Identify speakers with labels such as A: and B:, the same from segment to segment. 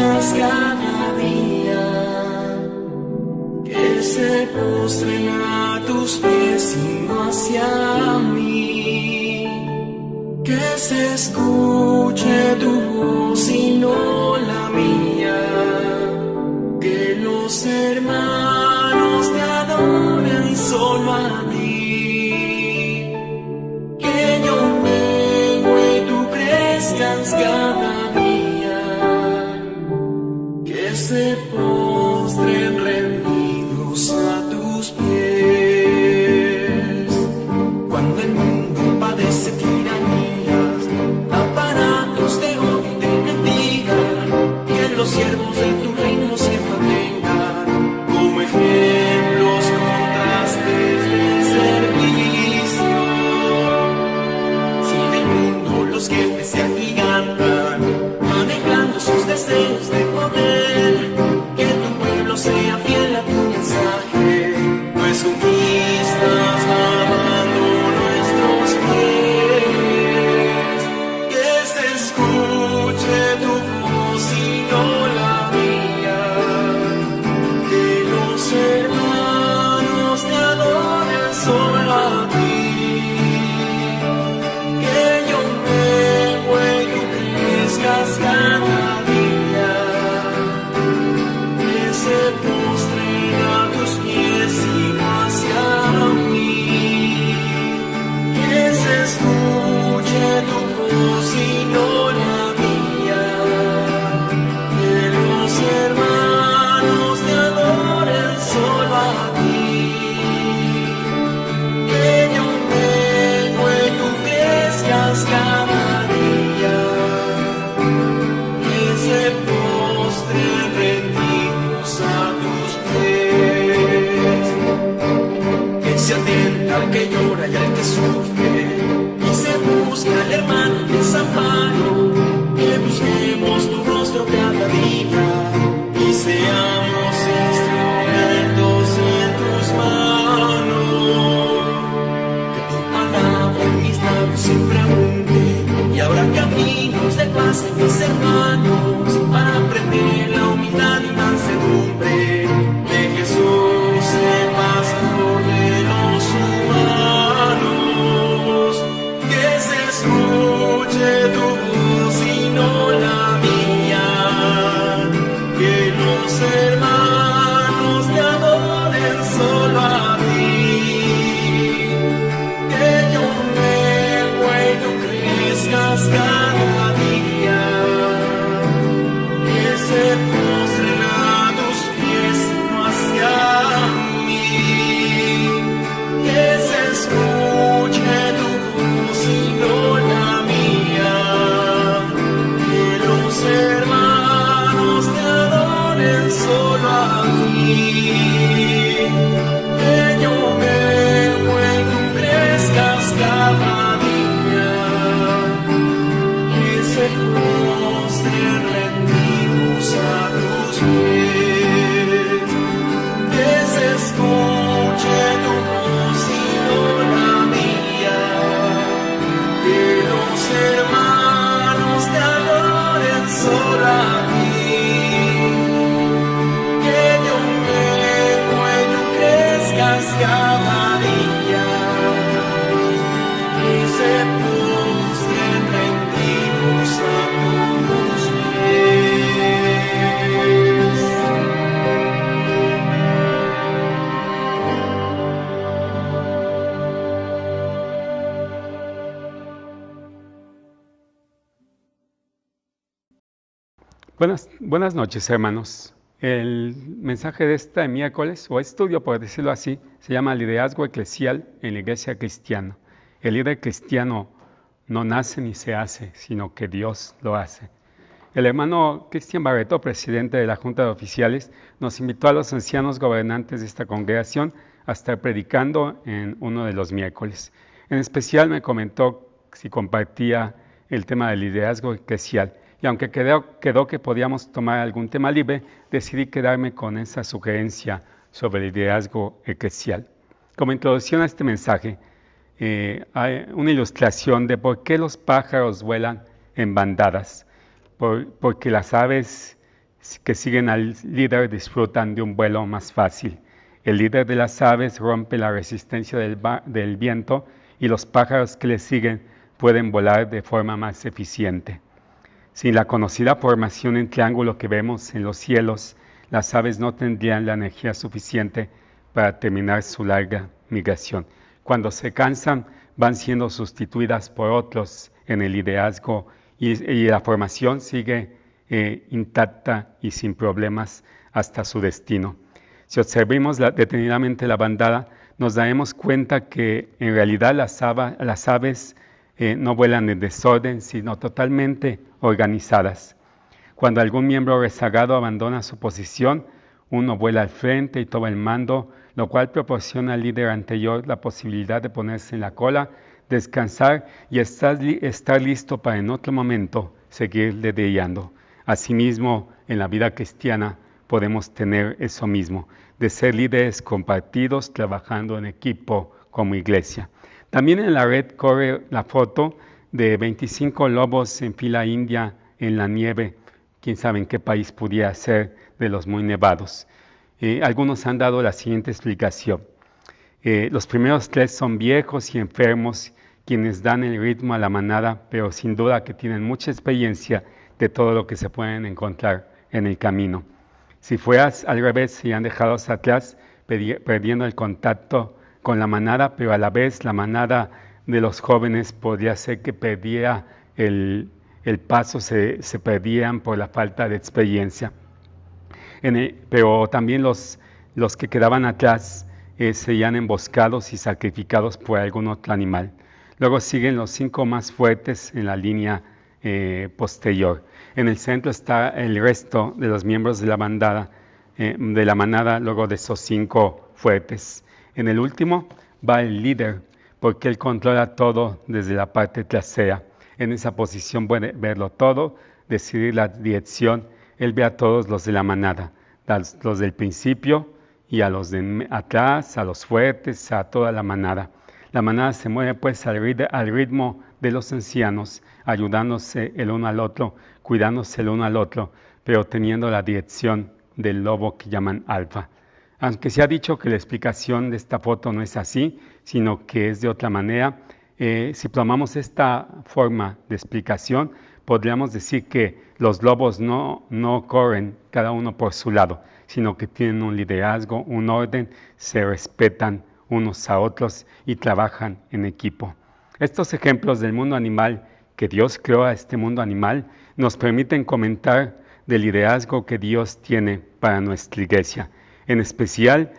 A: crezcas cada día, que se postren a tus pies y no hacia mí, que se escuche tu voz y no la mía, que los hermanos te adoren solo a ti, que yo mengue y tú crezcas cada día, que se postren rendidos a tus pies. Cuando el mundo padece tiranías, aparatos de odio y de mentira, que los siervos de tu reino se mantengan como ejemplos, contrastes de servicio. Si en el mundo los jefes se agigantan, manejando sus deseos de poder, que tu pueblo sea fiel a tu mensaje, pues conquistas lavando nuestros pies. Que se escuche tu voz y no la mía, que los hermanos te adoren solo a ti, que yo mengue y tú crezcas cada día, que se postren a tus pies y no hacia mí, que se escuche tu voz y no la mía, que los hermanos te adoren solo a ti, que yo mengue y tú crezcas cada día, que se postren rendidos a tus pies, que se atenta al que llora y al que sufre, y se busca al hermano en desamparo, que busquemos tu rostro cada día y seamos instrumentos en tus manos. Que tu palabra en mis labios siempre abunde y habrá caminos de paz en mis hermanos para aprender la humildad y mansedumbre de Jesús, el pastor de los humanos. Que se escuche tu voz y no la mía, que los hermanos te adoren solo a ti, que yo mengue y tú crezcas cada día, que se postren a tus pies y no hacia mí, que se escuche tu voz y no la mía, que los hermanos te adoren solo a ti, que yo mengue y tú crezcas cada día, que se postren rendidos a tus pies, que se escuche tu voz y no la mía, que los hermanos te adoren solo a ti, que yo mengue y tú crezcas cada día, que se postren rendidos a tus pies.
B: Buenas noches, hermanos. El mensaje de este miércoles, o estudio por decirlo así, se llama Liderazgo Eclesial en la Iglesia Cristiana. El líder cristiano no nace ni se hace, sino que Dios lo hace. El hermano Cristian Barreto, presidente de la Junta de Oficiales, nos invitó a los ancianos gobernantes de esta congregación a estar predicando en uno de los miércoles. En especial me comentó si compartía el tema del liderazgo eclesial. Y aunque quedó que podíamos tomar algún tema libre, decidí quedarme con esa sugerencia sobre el liderazgo eclesial. Como introducción a este mensaje, hay una ilustración de por qué los pájaros vuelan en bandadas. Porque las aves que siguen al líder disfrutan de un vuelo más fácil. El líder de las aves rompe la resistencia del viento y los pájaros que le siguen pueden volar de forma más eficiente. Sin la conocida formación en triángulo que vemos en los cielos, las aves no tendrían la energía suficiente para terminar su larga migración. Cuando se cansan, van siendo sustituidas por otros en el liderazgo y la formación sigue intacta y sin problemas hasta su destino. Si observamos detenidamente la bandada, nos daremos cuenta que en realidad las aves no vuelan en desorden, sino totalmente organizadas. Cuando algún miembro rezagado abandona su posición, uno vuela al frente y toma el mando, lo cual proporciona al líder anterior la posibilidad de ponerse en la cola, descansar y estar listo para en otro momento seguir liderando. Asimismo, en la vida cristiana podemos tener eso mismo, de ser líderes compartidos, trabajando en equipo como iglesia. También en la red corre la foto de 25 lobos en fila india en la nieve. Quién sabe en qué país pudiera ser de los muy nevados. Algunos han dado la siguiente explicación. Los primeros 3 son viejos y enfermos, quienes dan el ritmo a la manada, pero sin duda que tienen mucha experiencia de todo lo que se pueden encontrar en el camino. Si fueras al revés, serían dejados atrás, perdiendo el contacto con la manada, pero a la vez la manada de los jóvenes podría ser que perdiera el paso, se perdían por la falta de experiencia. Pero también los que quedaban atrás serían emboscados y sacrificados por algún otro animal. Luego siguen los 5 más fuertes en la línea posterior. En el centro está el resto de los miembros de la manada, luego de esos 5 fuertes. En el último va el líder, porque él controla todo desde la parte trasera. En esa posición puede verlo todo, decidir la dirección. Él ve a todos los de la manada, los del principio y a los de atrás, a los fuertes, a toda la manada. La manada se mueve pues al ritmo de los ancianos, ayudándose el uno al otro, cuidándose el uno al otro, pero teniendo la dirección del lobo que llaman alfa. Aunque se ha dicho que la explicación de esta foto no es así, sino que es de otra manera, si tomamos esta forma de explicación, podríamos decir que los lobos no corren cada uno por su lado, sino que tienen un liderazgo, un orden, se respetan unos a otros y trabajan en equipo. Estos ejemplos del mundo animal, que Dios creó a este mundo animal, nos permiten comentar del liderazgo que Dios tiene para nuestra iglesia. En especial,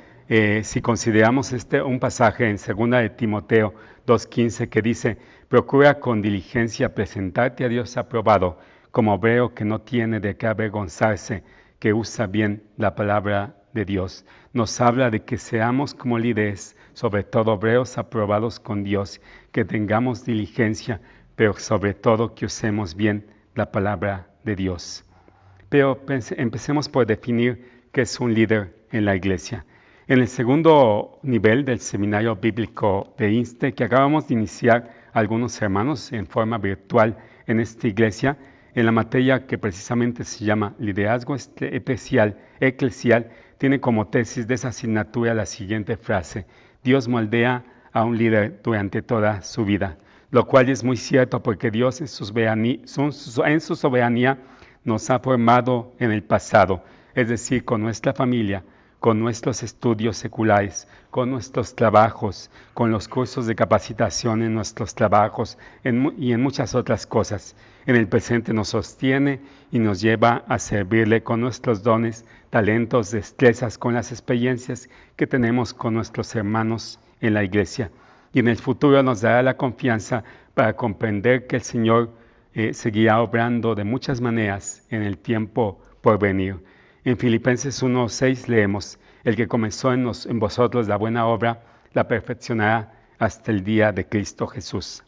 B: si consideramos un pasaje en 2 de Timoteo 2:15 que dice: procura con diligencia presentarte a Dios aprobado, como obrero que no tiene de qué avergonzarse, que usa bien la palabra de Dios. Nos habla de que seamos como líderes, sobre todo obreros aprobados con Dios, que tengamos diligencia, pero sobre todo que usemos bien la palabra de Dios. Pero empecemos por definir qué es un líder en la iglesia. En el segundo nivel del seminario bíblico de INSTE, que acabamos de iniciar algunos hermanos en forma virtual en esta iglesia, en la materia que precisamente se llama liderazgo eclesial, tiene como tesis de esa asignatura la siguiente frase: Dios moldea a un líder durante toda su vida, lo cual es muy cierto porque Dios en su soberanía nos ha formado en el pasado, es decir, con nuestra familia, con nuestros estudios seculares, con nuestros trabajos, con los cursos de capacitación en nuestros trabajos y en muchas otras cosas. En el presente nos sostiene y nos lleva a servirle con nuestros dones, talentos, destrezas, con las experiencias que tenemos con nuestros hermanos en la iglesia. Y en el futuro nos dará la confianza para comprender que el Señor seguirá obrando de muchas maneras en el tiempo por venir. En Filipenses 1:6 leemos: el que comenzó en vosotros la buena obra, la perfeccionará hasta el día de Cristo Jesús.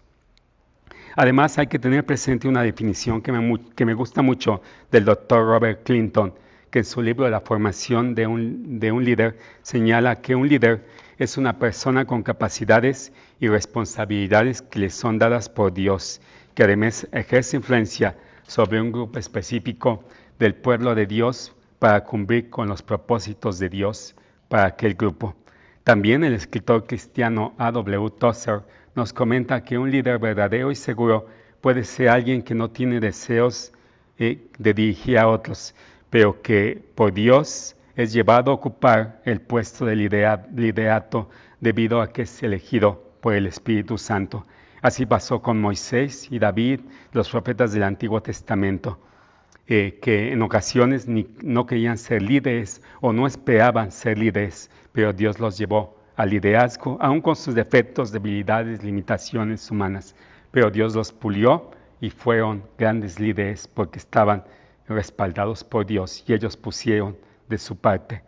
B: Además, hay que tener presente una definición que me gusta mucho del Dr. Robert Clinton, que en su libro La formación de un líder señala que un líder es una persona con capacidades y responsabilidades que le son dadas por Dios, que además ejerce influencia sobre un grupo específico del pueblo de Dios para cumplir con los propósitos de Dios para aquel grupo. También el escritor cristiano A.W. Tozer nos comenta que un líder verdadero y seguro puede ser alguien que no tiene deseos de dirigir a otros, pero que por Dios es llevado a ocupar el puesto de liderato debido a que es elegido por el Espíritu Santo. Así pasó con Moisés y David, los profetas del Antiguo Testamento, que en ocasiones no querían ser líderes o no esperaban ser líderes, pero Dios los llevó al liderazgo, aun con sus defectos, debilidades, limitaciones humanas. Pero Dios los pulió y fueron grandes líderes porque estaban respaldados por Dios y ellos pusieron de su parte.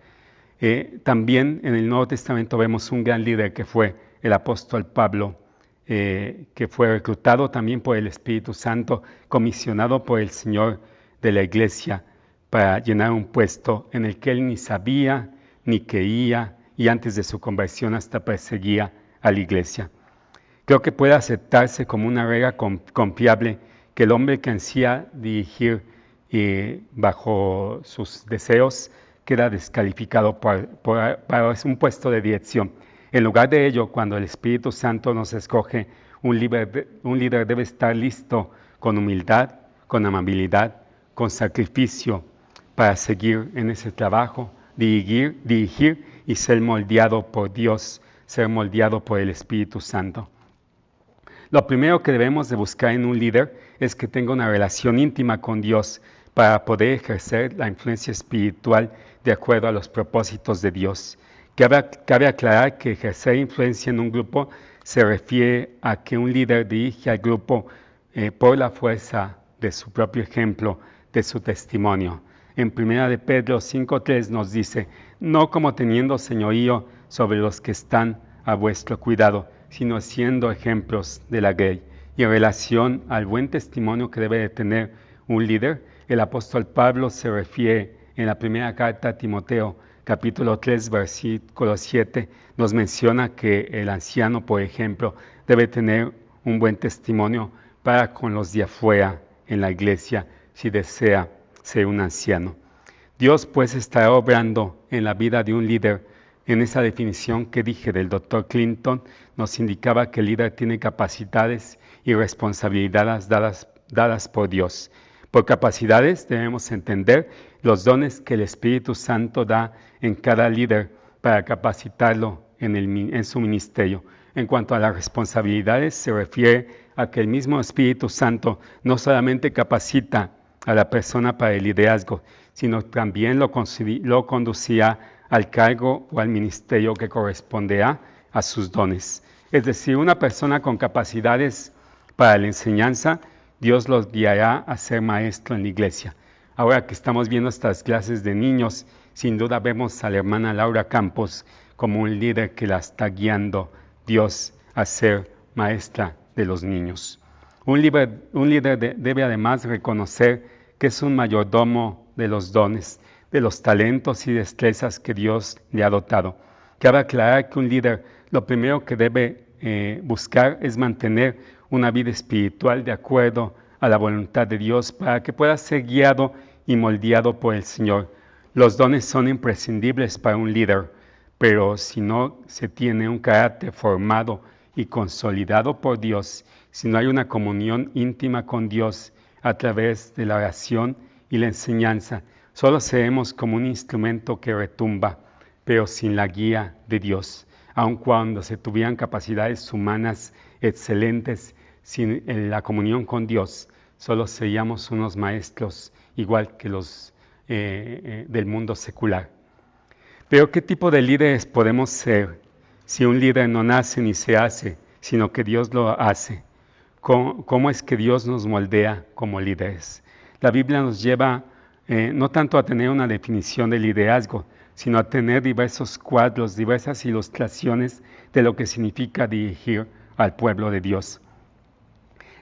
B: También en el Nuevo Testamento vemos un gran líder que fue el apóstol Pablo, que fue reclutado también por el Espíritu Santo, comisionado por el Señor de la iglesia para llenar un puesto en el que él ni sabía ni quería y antes de su conversión hasta perseguía a la iglesia. Creo que puede aceptarse como una regla confiable que el hombre que ansía dirigir bajo sus deseos queda descalificado para un puesto de dirección. En lugar de ello, cuando el Espíritu Santo nos escoge, un líder debe estar listo con humildad, con amabilidad, con sacrificio para seguir en ese trabajo, dirigir y ser moldeado por Dios, ser moldeado por el Espíritu Santo. Lo primero que debemos de buscar en un líder es que tenga una relación íntima con Dios para poder ejercer la influencia espiritual de acuerdo a los propósitos de Dios. Cabe aclarar que ejercer influencia en un grupo se refiere a que un líder dirige al grupo por la fuerza de su propio ejemplo, de su testimonio. En 1 de Pedro 5:3 nos dice, no como teniendo señorío sobre los que están a vuestro cuidado, sino siendo ejemplos de la ley. Y en relación al buen testimonio que debe de tener un líder, el apóstol Pablo se refiere en la primera carta a Timoteo, capítulo 3, versículo 7, nos menciona que el anciano, por ejemplo, debe tener un buen testimonio para con los de afuera en la iglesia, si desea ser un anciano. Dios pues está obrando en la vida de un líder. En esa definición que dije del Dr. Clinton, nos indicaba que el líder tiene capacidades y responsabilidades dadas por Dios. Por capacidades debemos entender los dones que el Espíritu Santo da en cada líder para capacitarlo en su ministerio. En cuanto a las responsabilidades, se refiere a que el mismo Espíritu Santo no solamente capacita a la persona para el liderazgo, sino también lo conducirá al cargo o al ministerio que corresponderá a sus dones. Es decir, una persona con capacidades para la enseñanza, Dios los guiará a ser maestro en la iglesia. Ahora que estamos viendo estas clases de niños, sin duda vemos a la hermana Laura Campos como un líder que la está guiando Dios a ser maestra de los niños. Un líder debe además reconocer que es un mayordomo de los dones, de los talentos y destrezas que Dios le ha dotado. Cabe aclarar que un líder lo primero que debe buscar es mantener una vida espiritual de acuerdo a la voluntad de Dios para que pueda ser guiado y moldeado por el Señor. Los dones son imprescindibles para un líder, pero si no se tiene un carácter formado y consolidado por Dios, si no hay una comunión íntima con Dios a través de la oración y la enseñanza, solo seremos como un instrumento que retumba, pero sin la guía de Dios. Aun cuando se tuvieran capacidades humanas excelentes, sin la comunión con Dios, solo seríamos unos maestros igual que los del mundo secular. Pero ¿qué tipo de líderes podemos ser si un líder no nace ni se hace, sino que Dios lo hace? ¿Cómo es que Dios nos moldea como líderes? La Biblia nos lleva no tanto a tener una definición de liderazgo, sino a tener diversos cuadros, diversas ilustraciones de lo que significa dirigir al pueblo de Dios.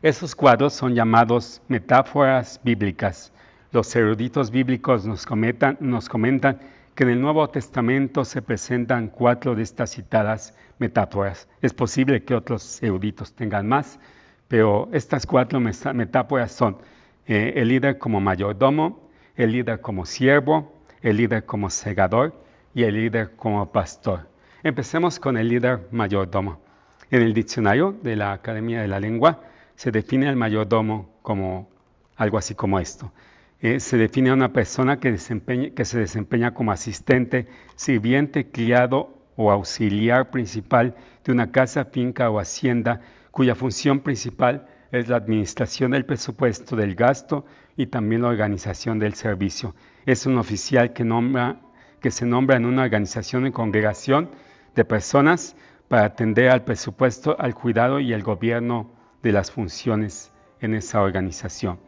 B: Esos cuadros son llamados metáforas bíblicas. Los eruditos bíblicos nos comentan que en el Nuevo Testamento se presentan 4 de estas citadas metáforas. Es posible que otros eruditos tengan más, pero estas 4 metáforas son el líder como mayordomo, el líder como siervo, el líder como segador y el líder como pastor. Empecemos con el líder mayordomo. En el diccionario de la Academia de la Lengua se define al mayordomo como algo así como esto. Se define a una persona que se desempeña como asistente, sirviente, criado o auxiliar principal de una casa, finca o hacienda, cuya función principal es la administración del presupuesto, del gasto y también la organización del servicio. Es un oficial que se nombra en una organización o congregación de personas para atender al presupuesto, al cuidado y al gobierno de las funciones en esa organización.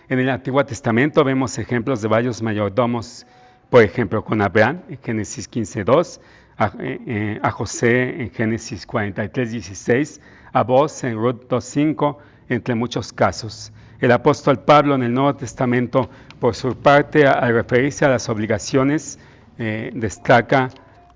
B: En el Antiguo Testamento vemos ejemplos de varios mayordomos, por ejemplo, con Abraham en Génesis 15:2, a José en Génesis 43:16, a Boaz en Ruth 2:5, entre muchos casos. El apóstol Pablo en el Nuevo Testamento, por su parte, al referirse a las obligaciones, destaca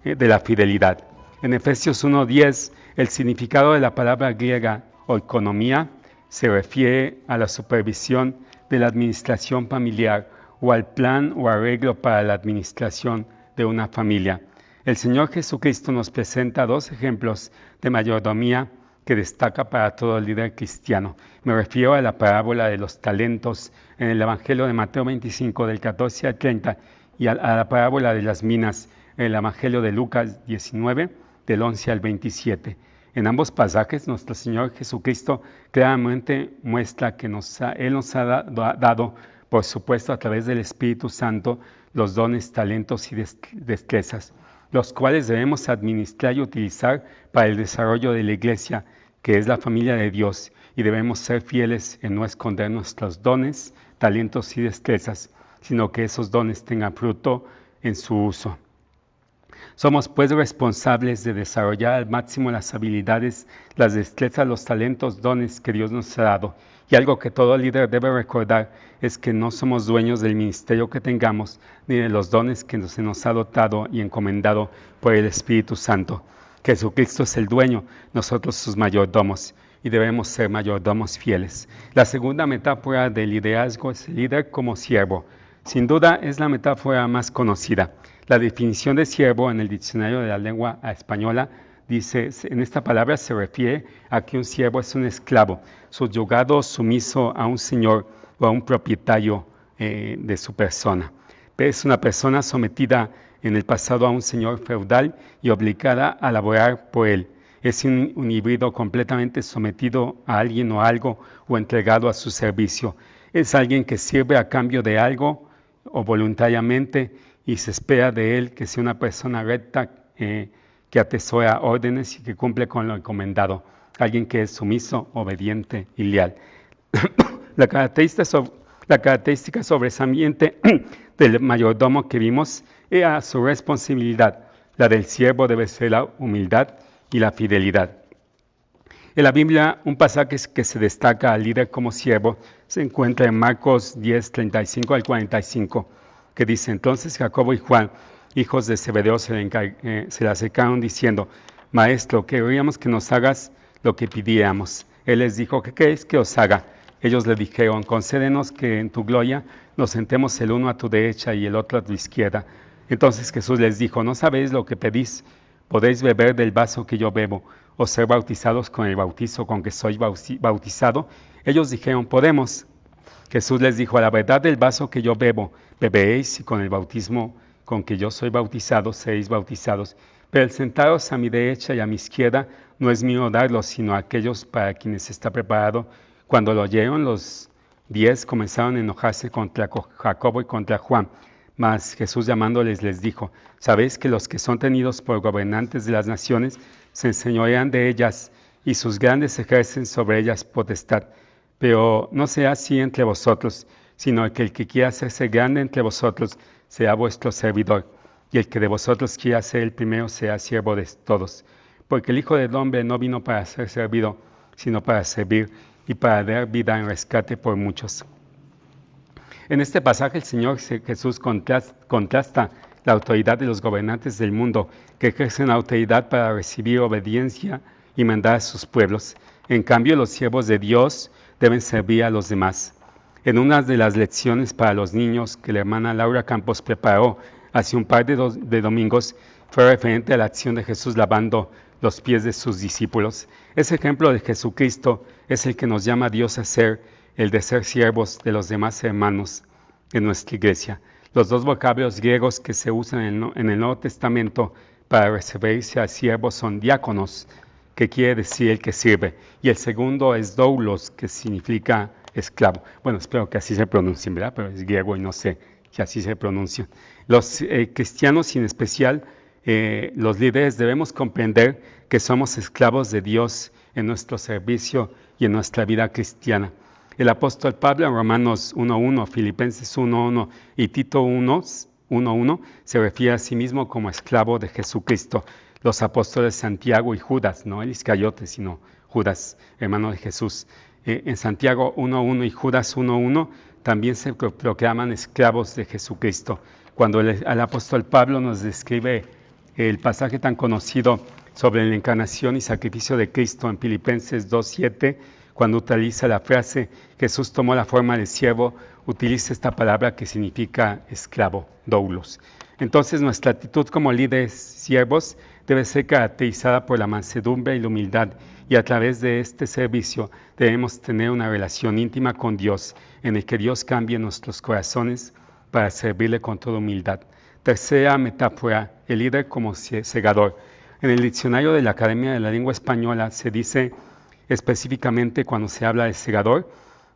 B: de la fidelidad. En Efesios 1:10, el significado de la palabra griega oikonomía se refiere a la supervisión de la administración familiar o al plan o arreglo para la administración de una familia. El Señor Jesucristo nos presenta dos ejemplos de mayordomía que destaca para todo líder cristiano. Me refiero a la parábola de los talentos en el Evangelio de Mateo 25 del 14 al 30 y a la parábola de las minas en el Evangelio de Lucas 19 del 11 al 27. En ambos pasajes, nuestro Señor Jesucristo claramente muestra que Él nos ha dado, por supuesto, a través del Espíritu Santo, los dones, talentos y destrezas, los cuales debemos administrar y utilizar para el desarrollo de la Iglesia, que es la familia de Dios, y debemos ser fieles en no esconder nuestros dones, talentos y destrezas, sino que esos dones tengan fruto en su uso. Somos pues responsables de desarrollar al máximo las habilidades, las destrezas, los talentos, dones que Dios nos ha dado. Y algo que todo líder debe recordar es que no somos dueños del ministerio que tengamos, ni de los dones que se nos ha dotado y encomendado por el Espíritu Santo. Jesucristo es el dueño, nosotros sus mayordomos, y debemos ser mayordomos fieles. La segunda metáfora del liderazgo es el líder como siervo. Sin duda es la metáfora más conocida. La definición de siervo en el diccionario de la lengua española dice, en esta palabra se refiere a que un siervo es un esclavo, subyugado o sumiso a un señor o a un propietario de su persona. Es una persona sometida en el pasado a un señor feudal y obligada a laborar por él. Es un híbrido completamente sometido a alguien o algo o entregado a su servicio. Es alguien que sirve a cambio de algo o voluntariamente, y se espera de él que sea una persona recta, que atesora órdenes y que cumple con lo encomendado. Alguien que es sumiso, obediente y leal. La característica sobresaliente del mayordomo que vimos era su responsabilidad. La del siervo debe ser la humildad y la fidelidad. En la Biblia, un pasaje que se destaca al líder como siervo se encuentra en Marcos 10, 35 al 45, que dice, entonces Jacobo y Juan, hijos de Zebedeo, se le acercaron diciendo, Maestro, queríamos que nos hagas lo que pidiéramos. Él les dijo, ¿qué queréis que os haga? Ellos le dijeron, concédenos que en tu gloria nos sentemos el uno a tu derecha y el otro a tu izquierda. Entonces Jesús les dijo, ¿no sabéis lo que pedís? ¿Podéis beber del vaso que yo bebo, o ser bautizados con el bautizo con que soy bautizado? Ellos dijeron, podemos. Jesús les dijo, a la verdad del vaso que yo bebo, beberéis, y con el bautismo con que yo soy bautizado, seréis bautizados. Pero el sentaros a mi derecha y a mi izquierda no es mío darlo, sino a aquellos para quienes está preparado. Cuando lo oyeron, los 10 comenzaron a enojarse contra Jacobo y contra Juan. Mas Jesús llamándoles les dijo, ¿sabéis que los que son tenidos por gobernantes de las naciones se enseñorean de ellas, y sus grandes ejercen sobre ellas potestad? Pero no sea así entre vosotros, sino que el que quiera hacerse grande entre vosotros sea vuestro servidor, y el que de vosotros quiera ser el primero sea siervo de todos. Porque el Hijo del Hombre no vino para ser servido, sino para servir y para dar vida en rescate por muchos. En este pasaje el Señor Jesús contrasta la autoridad de los gobernantes del mundo, que ejercen autoridad para recibir obediencia y mandar a sus pueblos. En cambio, los siervos de Dios deben servir a los demás. En una de las lecciones para los niños que la hermana Laura Campos preparó hace un par de domingos fue referente a la acción de Jesús lavando los pies de sus discípulos. Ese ejemplo de Jesucristo es el que nos llama a Dios a ser, el de ser siervos de los demás hermanos en nuestra iglesia. Los dos vocablos griegos que se usan en el Nuevo Testamento para referirse a siervos son diáconos, que quiere decir el que sirve, y el segundo es doulos, que significa esclavo. Bueno, espero que así se pronuncien, ¿verdad? Pero es griego y no sé si así se pronuncia. Los cristianos, y en especial los líderes, debemos comprender que somos esclavos de Dios en nuestro servicio y en nuestra vida cristiana. El apóstol Pablo en Romanos 1.1, Filipenses 1.1 y Tito 1.1 se refiere a sí mismo como esclavo de Jesucristo. Los apóstoles Santiago y Judas, no el Iscariote, sino Judas, hermano de Jesús. En Santiago 1.1 y Judas 1.1 también se proclaman esclavos de Jesucristo. Cuando el apóstol Pablo nos describe el pasaje tan conocido sobre la encarnación y sacrificio de Cristo en Filipenses 2.7, cuando utiliza la frase Jesús tomó la forma de siervo, utiliza esta palabra que significa esclavo, doulos. Entonces nuestra actitud como líderes siervos debe ser caracterizada por la mansedumbre y la humildad, y a través de este servicio debemos tener una relación íntima con Dios, en el que Dios cambie nuestros corazones para servirle con toda humildad. Tercera metáfora, el líder como segador. En el diccionario de la Academia de la Lengua Española se dice específicamente cuando se habla de segador,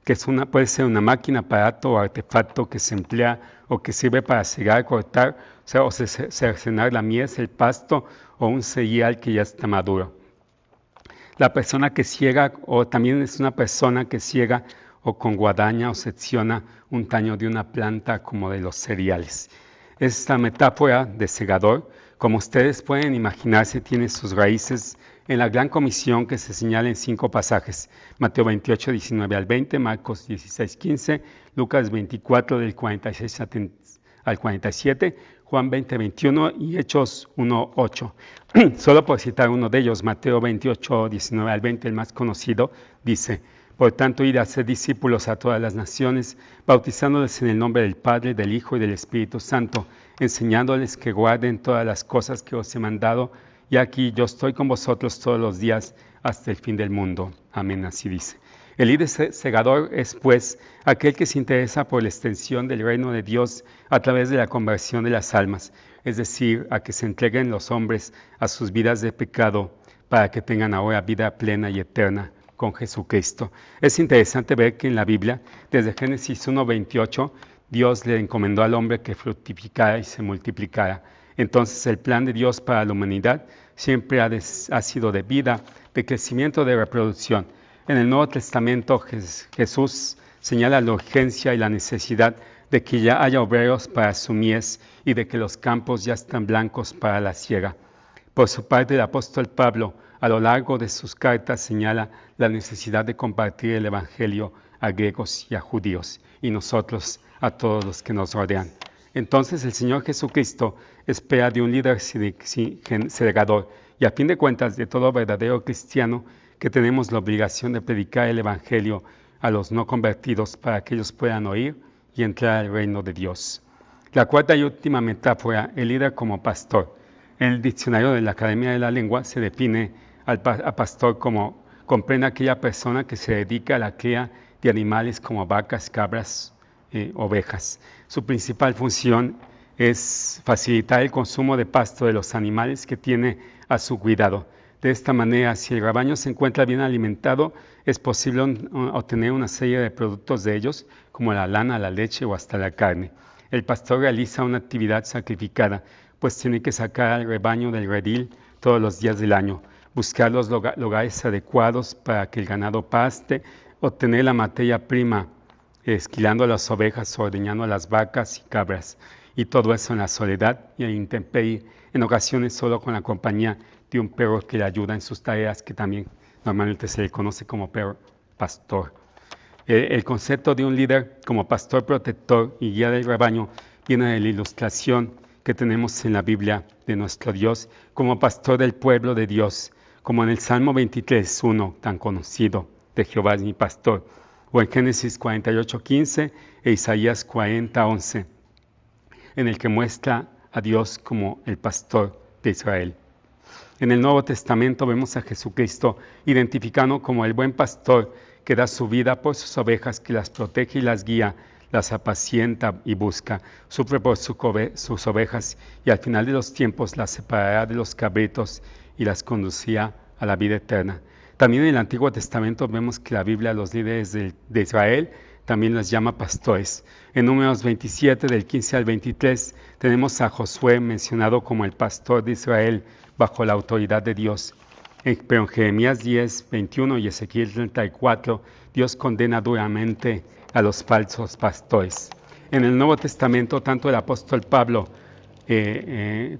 B: que puede ser una máquina, aparato o artefacto que se emplea o que sirve para segar, cortar, o cercenar la mies, el pasto o un cereal que ya está maduro. La persona que siega, o también es una persona que siega o con guadaña o secciona un taño de una planta como de los cereales. Esta metáfora de segador, como ustedes pueden imaginarse, tiene sus raíces en la gran comisión que se señala en 5 pasajes: Mateo 28, 19 al 20, Marcos 16, 15, Lucas 24, del 46 al 47, Juan 20, 21 y Hechos 1, 8. Solo por citar uno de ellos, Mateo 28, 19 al 20, el más conocido, dice: por tanto, id a hacer discípulos a todas las naciones, bautizándoles en el nombre del Padre, del Hijo y del Espíritu Santo, enseñándoles que guarden todas las cosas que os he mandado, y aquí yo estoy con vosotros todos los días hasta el fin del mundo. Amén, así dice. El líder segador es, pues, aquel que se interesa por la extensión del reino de Dios a través de la conversión de las almas, es decir, a que se entreguen los hombres a sus vidas de pecado para que tengan ahora vida plena y eterna con Jesucristo. Es interesante ver que en la Biblia, desde Génesis 1:28, Dios le encomendó al hombre que fructificara y se multiplicara. Entonces el plan de Dios para la humanidad siempre ha sido de vida, de crecimiento, de reproducción. En el Nuevo Testamento Jesús señala la urgencia y la necesidad de que ya haya obreros para su mies y de que los campos ya están blancos para la siega. Por su parte, el apóstol Pablo, a lo largo de sus cartas, señala la necesidad de compartir el Evangelio a griegos y a judíos, y nosotros a todos los que nos rodean. Entonces el Señor Jesucristo espera de un líder segador, y a fin de cuentas de todo verdadero cristiano, que tenemos la obligación de predicar el Evangelio a los no convertidos para que ellos puedan oír y entrar al reino de Dios. La cuarta y última metáfora, el líder como pastor. En el diccionario de la Academia de la Lengua se define a pastor como comprende aquella persona que se dedica a la cría de animales como vacas, cabras, ovejas. Su principal función es facilitar el consumo de pasto de los animales que tiene a su cuidado. De esta manera, si el rebaño se encuentra bien alimentado, es posible obtener una serie de productos de ellos, como la lana, la leche o hasta la carne. El pastor realiza una actividad sacrificada, pues tiene que sacar al rebaño del redil todos los días del año, buscar los lugares adecuados para que el ganado paste, obtener la materia prima, esquilando a las ovejas, ordeñando a las vacas y cabras, y todo eso en la soledad y en la intemperie, en ocasiones solo con la compañía de un perro que le ayuda en sus tareas, que también normalmente se le conoce como perro pastor. El concepto de un líder como pastor protector y guía del rebaño viene de la ilustración que tenemos en la Biblia de nuestro Dios como pastor del pueblo de Dios, como en el Salmo 23:1, tan conocido, de Jehová es mi pastor. o en Génesis 48:15 e Isaías 40:11, en el que muestra a Dios como el pastor de Israel. En el Nuevo Testamento vemos a Jesucristo identificado como el buen pastor que da su vida por sus ovejas, que las protege y las guía, las apacienta y busca, sufre por sus ovejas y al final de los tiempos las separará de los cabritos y las conducirá a la vida eterna. También en el Antiguo Testamento vemos que la Biblia a los líderes de Israel también los llama pastores. En Números 27, del 15 al 23, tenemos a Josué mencionado como el pastor de Israel bajo la autoridad de Dios. Pero en Jeremías 10, 21 y Ezequiel 34, Dios condena duramente a los falsos pastores. En el Nuevo Testamento, tanto el apóstol Pablo en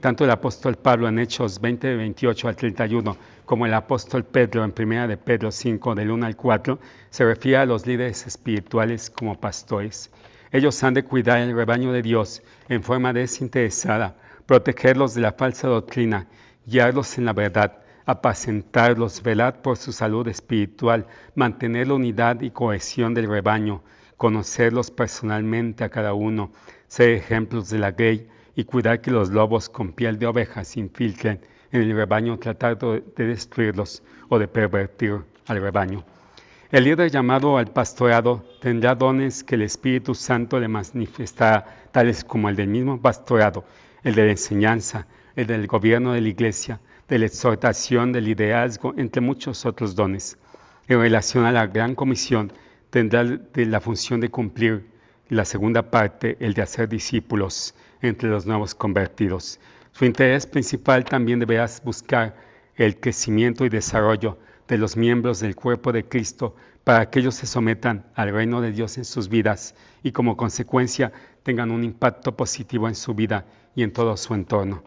B: Hechos 20, 28 al 31, como el apóstol Pedro en 1 de Pedro 5, del 1 al 4, se refiere a los líderes espirituales como pastores. Ellos han de cuidar el rebaño de Dios en forma desinteresada, protegerlos de la falsa doctrina, guiarlos en la verdad, apacentarlos, velar por su salud espiritual, mantener la unidad y cohesión del rebaño, conocerlos personalmente a cada uno, ser ejemplos de la ley y cuidar que los lobos con piel de oveja se infiltren en el rebaño tratando de destruirlos o de pervertir al rebaño. El líder llamado al pastorado tendrá dones que el Espíritu Santo le manifestará, tales como el del mismo pastorado, el de la enseñanza, el del gobierno de la iglesia, de la exhortación, del liderazgo, entre muchos otros dones. En relación a la gran comisión, tendrá la función de cumplir la segunda parte, el de hacer discípulos entre los nuevos convertidos. Su interés principal también deberá buscar el crecimiento y desarrollo de los miembros del cuerpo de Cristo para que ellos se sometan al reino de Dios en sus vidas y como consecuencia tengan un impacto positivo en su vida y en todo su entorno.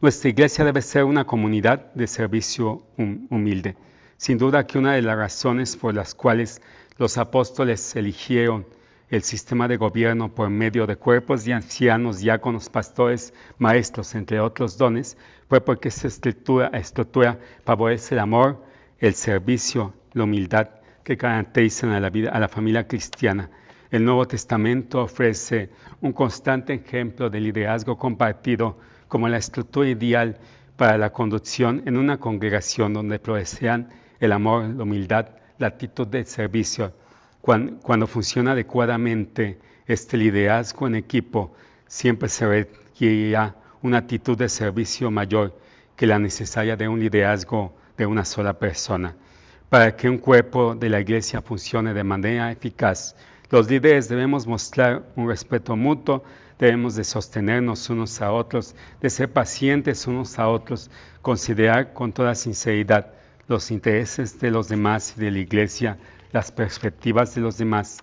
B: Nuestra iglesia debe ser una comunidad de servicio humilde. Sin duda que una de las razones por las cuales los apóstoles eligieron el sistema de gobierno por medio de cuerpos de ancianos, diáconos, pastores, maestros, entre otros dones, fue porque esta estructura favorece el amor, el servicio, la humildad que caracterizan a la familia cristiana. El Nuevo Testamento ofrece un constante ejemplo de liderazgo compartido como la estructura ideal para la conducción en una congregación donde florecerán el amor, la humildad, la actitud de servicio. Cuando funciona adecuadamente este liderazgo en equipo, siempre se requerirá una actitud de servicio mayor que la necesaria de un liderazgo de una sola persona. Para que un cuerpo de la iglesia funcione de manera eficaz, los líderes debemos mostrar un respeto mutuo, debemos de sostenernos unos a otros, de ser pacientes unos a otros, considerar con toda sinceridad los intereses de los demás y de la iglesia, las perspectivas de los demás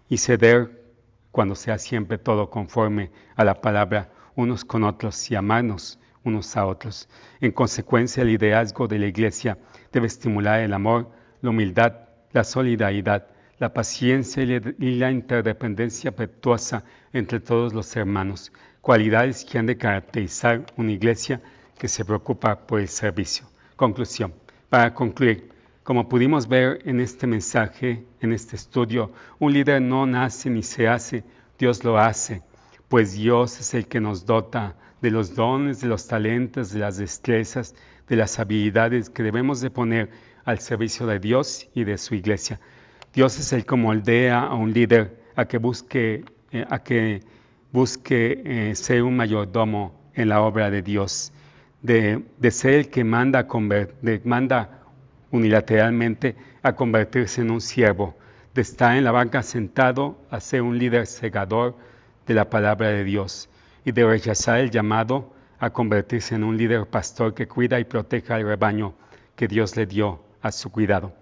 B: y ceder cuando sea siempre todo conforme a la palabra unos con otros y amarnos unos a otros. En consecuencia, el liderazgo de la iglesia debe estimular el amor, la humildad, la solidaridad, la paciencia y la interdependencia afectuosa entre todos los hermanos, cualidades que han de caracterizar una iglesia que se preocupa por el servicio. Conclusión. Para concluir, como pudimos ver en este mensaje, en este estudio, un líder no nace ni se hace, Dios lo hace, pues Dios es el que nos dota de los dones, de los talentos, de las destrezas, de las habilidades que debemos de poner al servicio de Dios y de su iglesia. Dios es el que moldea a un líder a que busque ser un mayordomo en la obra de Dios, de ser el que manda unilateralmente a convertirse en un siervo, de estar en la banca sentado a ser un líder segador de la palabra de Dios y de rechazar el llamado a convertirse en un líder pastor que cuida y proteja el rebaño que Dios le dio a su cuidado.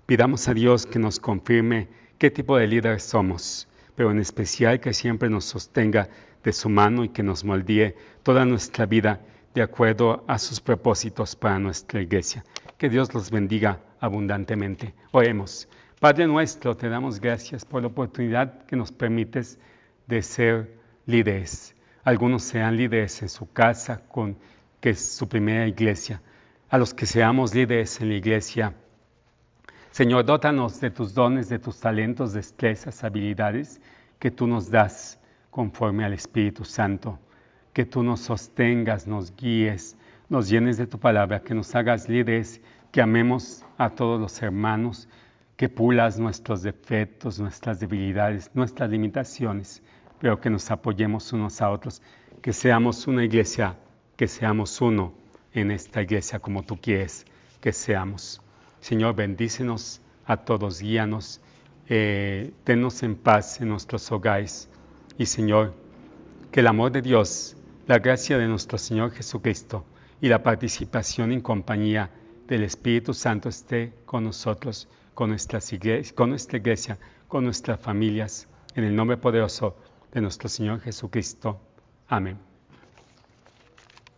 B: Pidamos a Dios que nos confirme qué tipo de líder somos, pero en especial que siempre nos sostenga de su mano y que nos moldee toda nuestra vida de acuerdo a sus propósitos para nuestra iglesia. Que Dios los bendiga abundantemente. Oremos. Padre nuestro, te damos gracias por la oportunidad que nos permites de ser líderes. Algunos sean líderes en su casa, que es su primera iglesia. A los que seamos líderes en la iglesia, Señor, dótanos de tus dones, de tus talentos, destrezas, habilidades que tú nos das conforme al Espíritu Santo. Que tú nos sostengas, nos guíes, nos llenes de tu palabra, que nos hagas líderes, que amemos a todos los hermanos, que pulas nuestros defectos, nuestras debilidades, nuestras limitaciones, pero que nos apoyemos unos a otros, que seamos una iglesia, que seamos uno en esta iglesia como tú quieres que seamos. Señor, bendícenos a todos, guíanos, tennos en paz en nuestros hogares. Y Señor, que el amor de Dios, la gracia de nuestro Señor Jesucristo y la participación en compañía del Espíritu Santo esté con nosotros, con nuestra iglesia, con nuestras familias, en el nombre poderoso de nuestro Señor Jesucristo. Amén.